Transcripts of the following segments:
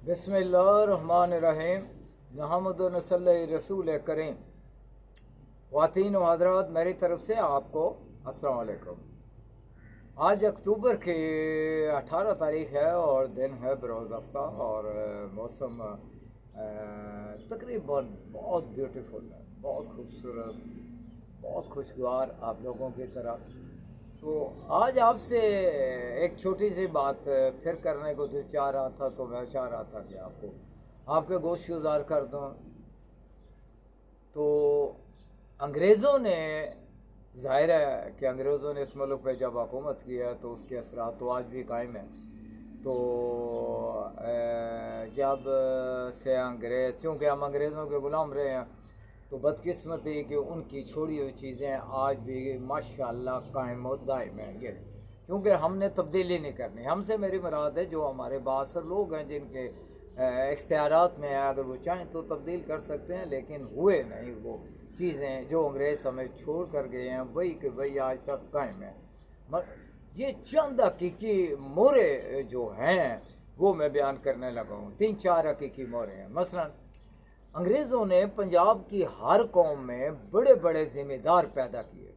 बिस्मिल्लाहिर्रहमानिर्रहीम। मुहम्मदुर रसूल करीम। ख़वातीन व हज़रात, मेरी तरफ से आपको अस्सलाम वालेकुम। आज अक्टूबर की 18 तारीख़ है और दिन है बरोज़ हफ्ता और मौसम तकरीबन बहुत ब्यूटीफुल है, बहुत खूबसूरत, बहुत खुशगवार आप लोगों की तरह। तो आज आपसे एक छोटी सी बात फिर करने को दिल चाह रहा था, तो मैं चाह रहा था कि आपके गोश्त गुजार कर दूँ। तो अंग्रेज़ों ने, ज़ाहिर है कि अंग्रेज़ों ने इस मुल्क पे जब हुकूमत की है तो उसके असरात तो आज भी कायम हैं। तो जब से अंग्रेज़, चूँकि हम अंग्रेज़ों के ग़ुलाम रहे हैं, तो बदकिस्मती कि उनकी छोड़ी हुई चीज़ें आज भी माशाअल्लाह कायम और दायम हैं। क्योंकि हमने तब्दीली नहीं करनी। हमसे मेरी मुराद है जो हमारे बासर लोग हैं जिनके इख्तियारात में है, अगर वो चाहें तो तब्दील कर सकते हैं, लेकिन हुए नहीं। वो चीज़ें जो अंग्रेज़ हमें छोड़ कर गए हैं वही के वही आज तक कायम है। ये चंद हकीकी मोहरे जो हैं वो मैं बयान करने लगा हूँ। 3-4 हकीकी मोहरे हैं। मसलन अंग्रेज़ों ने पंजाब की हर कौम में बड़े बड़े ज़िम्मेदार पैदा किए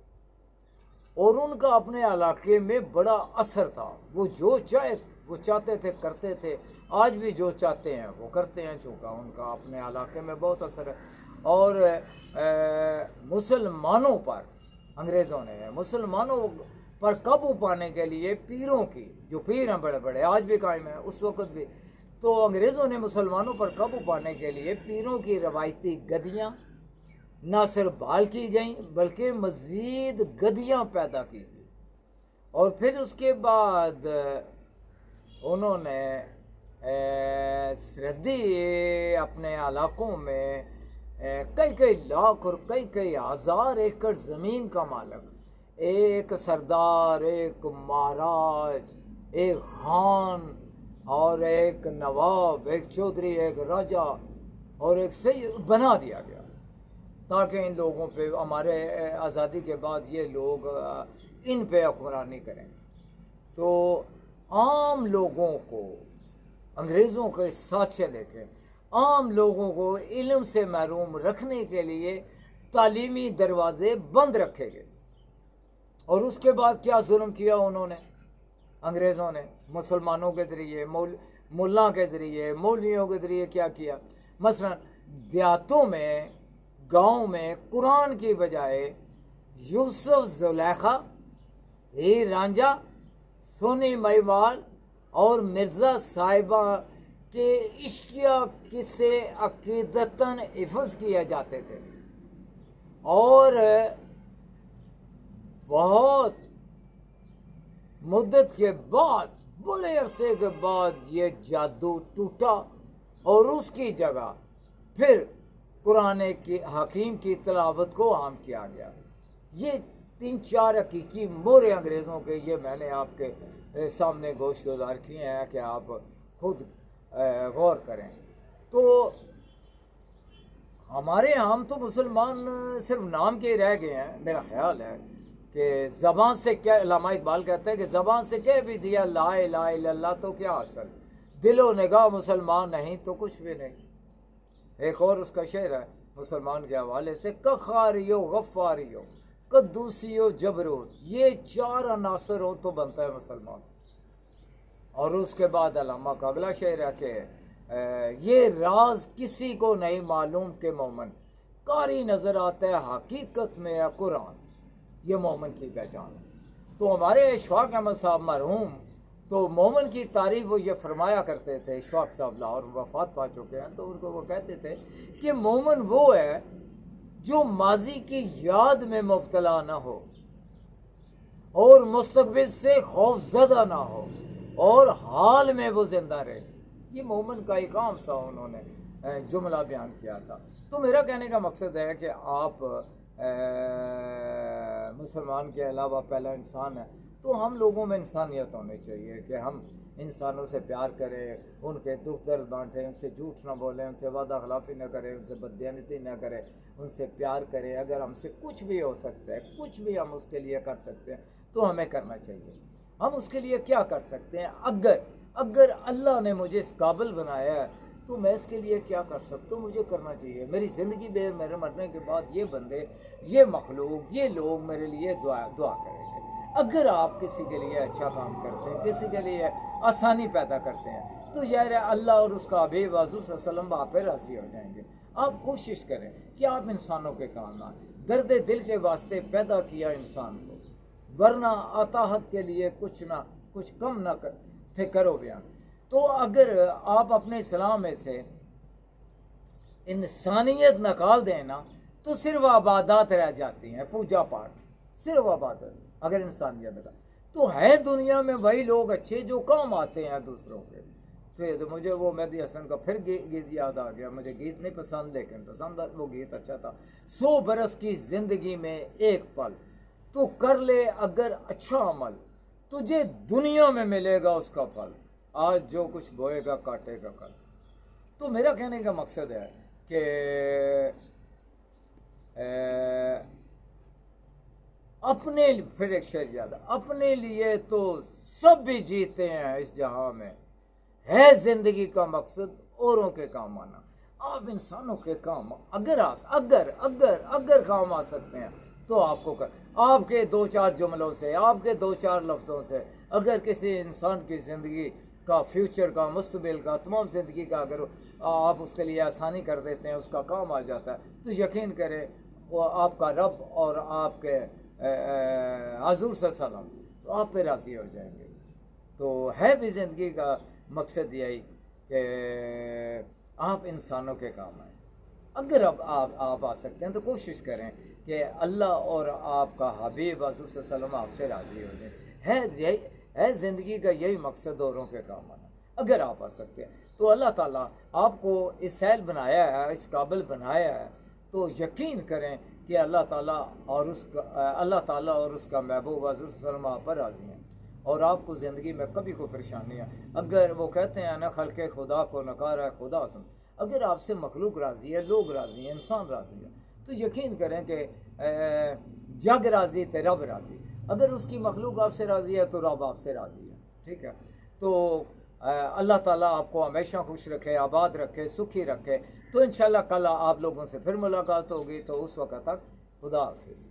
और उनका अपने इलाके में बड़ा असर था। वो जो चाहते थे करते थे। आज भी जो चाहते हैं वो करते हैं, चूँकि उनका अपने इलाके में बहुत असर है। और मुसलमानों पर अंग्रेज़ों ने मुसलमानों पर काबू पाने के लिए पीरों की, जो पीर हैं बड़े बड़े आज भी कायम हैं, उस वक़्त भी, तो अंग्रेज़ों ने मुसलमानों पर काबू पाने के लिए पीरों की रवायती गद्दियाँ न सिर्फ बहाल की गईं बल्कि मज़ीद गद्दियाँ पैदा की गई। और फिर उसके बाद उन्होंने सरहदी अपने इलाकों में कई कई लाख और कई कई हज़ार एकड़ ज़मीन का मालिक, एक सरदार, एक महाराज, एक खान और एक नवाब, एक चौधरी, एक राजा और एक सैयद बना दिया गया, ताकि इन लोगों पे, हमारे आज़ादी के बाद ये लोग इन पे हुक्मरानी करें। तो आम लोगों को, अंग्रेज़ों के साथ से लेकर आम लोगों को इल्म से महरूम रखने के लिए तालीमी दरवाज़े बंद रखे गए। और उसके बाद क्या जुल्म किया उन्होंने, अंग्रेज़ों ने मुसलमानों के ज़रिए, मुल्ला के ज़रिए, मौलवियों के ज़रिए क्या किया। मसलन देहातों में, गाँव में कुरान की बजाय यूसुफ, ज़ुलेखा, हीर रांझा, सोनी महिवाल और मिर्ज़ा साहिबा के इश्किया किस्से अकीदतन हिफ्ज़ किए जाते थे। और बहुत मुद्दत के बाद, बड़े अरसे के बाद ये जादू टूटा और उसकी जगह फिर कुरान की हकीम की तिलावत को आम किया गया। ये 3-4 हकीकी मोहरे अंग्रेज़ों के, ये मैंने आपके सामने गोश्त गुजार किए हैं कि आप खुद गौर करें। तो हमारे हम तो मुसलमान सिर्फ नाम के रह गए हैं। मेरा ख्याल है कि ज़बान से क्या, अल्लामा इकबाल कहते हैं कि ज़बान से कह भी दिया ला इलाहा इल्लल्लाह तो क्या हासिल, दिलो निगाह मुसलमान नहीं तो कुछ भी नहीं। एक और उसका शेर है मुसलमान के हवाले से, कखारियो गफ़ारियो कद्दूसियो जबरूत, ये 4 अनासर हो तो बनता है मुसलमान। और उसके बाद अल्लामा का अगला शेर है कि ये राज किसी को नहीं मालूम कि मोमन कारी नज़र आता है हकीकत में है कुरान, ये मोमन की पहचान है। तो हमारे इशफाक अहमद साहब मरहूम, तो मोमन की तारीफ़ वो ये फरमाया करते थे। इशफाक साहब लाहौर वफ़ात पा चुके हैं, तो उनको वो कहते थे कि मोमन वो है जो माजी की याद में मुब्तला ना हो और मुस्तकबिल से खौफज़दा ना हो और हाल में वो ज़िंदा रहे। ये मोमन का एक आम सा उन्होंने जुमला बयान किया था। तो मेरा कहने का मकसद है कि आप मुसलमान के अलावा पहला इंसान है, तो हम लोगों में इंसानियत होनी चाहिए कि हम इंसानों से प्यार करें, उनके दुख दर्द बांटें, उनसे झूठ ना बोलें, उनसे वादा खिलाफ़ी ना करें, उनसे बददियानती ना करें, उनसे प्यार करें। अगर हमसे कुछ भी हो सकता है, कुछ भी हम उसके लिए कर सकते हैं तो हमें करना चाहिए। हम उसके लिए क्या कर सकते हैं? अगर اگر اللہ نے مجھے اس قابل بنایا ہے تو میں اس کے لیے کیا کر سکتا ہوں؟ مجھے کرنا چاہیے. میری زندگی میں میرے مرنے کے بعد یہ بندے، یہ مخلوق، یہ لوگ میرے لیے دعا کریں گے. اگر آپ کسی کے لیے اچھا کام کرتے ہیں، کسی کے لیے آسانی پیدا کرتے ہیں، تو ظاہر ہے اللہ اور اس کا حبیب حضور صلی اللہ علیہ وسلم آپ پہ راضی ہو جائیں گے. آپ کوشش کریں کہ آپ انسانوں کے کام آئیں. درد دل کے واسطے پیدا کیا انسان کو، ورنہ اطاعت کے لیے کچھ نہ کچھ کم نہ تھے کرو بیان. تو اگر آپ اپنے اسلام میں سے انسانیت نکال دیں نا تو صرف عبادات رہ جاتی ہیں، پوجا پاٹ، صرف عبادت. اگر انسانیت نکال تو ہے دنیا میں وہی لوگ اچھے جو کام آتے ہیں دوسروں کے. تو مجھے وہ مہدی حسن کا پھر گیت یاد آ گیا. مجھے گیت نہیں پسند، لیکن پسند وہ گیت اچھا تھا. 100 برس کی زندگی میں ایک پل، تو کر لے اگر اچھا عمل، تجھے دنیا میں ملے گا اس کا پھل. آج جو کچھ بوئے گا کاٹے گا کل. تو میرا کہنے کا مقصد ہے کہ اپنے پھر ایک شعر یاد، اپنے لیے تو سب بھی جیتے ہیں اس جہاں میں، ہے زندگی کا مقصد اوروں کے کام آنا. آپ انسانوں کے کام اگر کام آ سکتے ہیں تو آپ کو آپ کے 2-4 جملوں سے، آپ کے 2-4 لفظوں سے اگر کسی انسان کی زندگی کا، فیوچر کا، مستقبل کا، تمام زندگی کا اگر آپ اس کے لیے آسانی کر دیتے ہیں، اس کا کام آ جاتا ہے، تو یقین کریں وہ آپ کا رب اور آپ کے حضور صلی اللہ علیہ وسلم تو آپ پہ راضی ہو جائیں گے. تو ہے بھی زندگی کا مقصد یہی کہ آپ انسانوں کے کام آئیں. اگر اب آپ آ سکتے ہیں تو کوشش کریں کہ اللہ اور آپ کا حبیب حضور صلی اللہ علیہ وسلم آپ سے راضی ہو جائیں. ہے زندگی کا یہی مقصد، اوروں کے کام آنا. اگر آپ آ سکتے ہیں تو اللہ تعالیٰ آپ کو اس اہل بنایا ہے، اس قابل بنایا ہے، تو یقین کریں کہ اللہ تعالیٰ اور اس کا محبوب حضور صلی اللہ علیہ وسلم آپ پر راضی ہیں، اور آپ کو زندگی میں کبھی کوئی پریشانی ہے. اگر وہ کہتے ہیں نا خلق خدا کو نکارہ خدا سن، اگر آپ سے مخلوق راضی ہے، لوگ راضی ہیں، انسان راضی ہے، تو یقین کریں کہ جگ راضی تے رب راضی. اگر اس کی مخلوق آپ سے راضی ہے تو رب آپ سے راضی ہے. ٹھیک ہے. تو اللہ تعالیٰ آپ کو ہمیشہ خوش رکھے، آباد رکھے، سکھی رکھے. تو انشاءاللہ کل آپ لوگوں سے پھر ملاقات ہوگی. تو اس وقت تک خدا حافظ.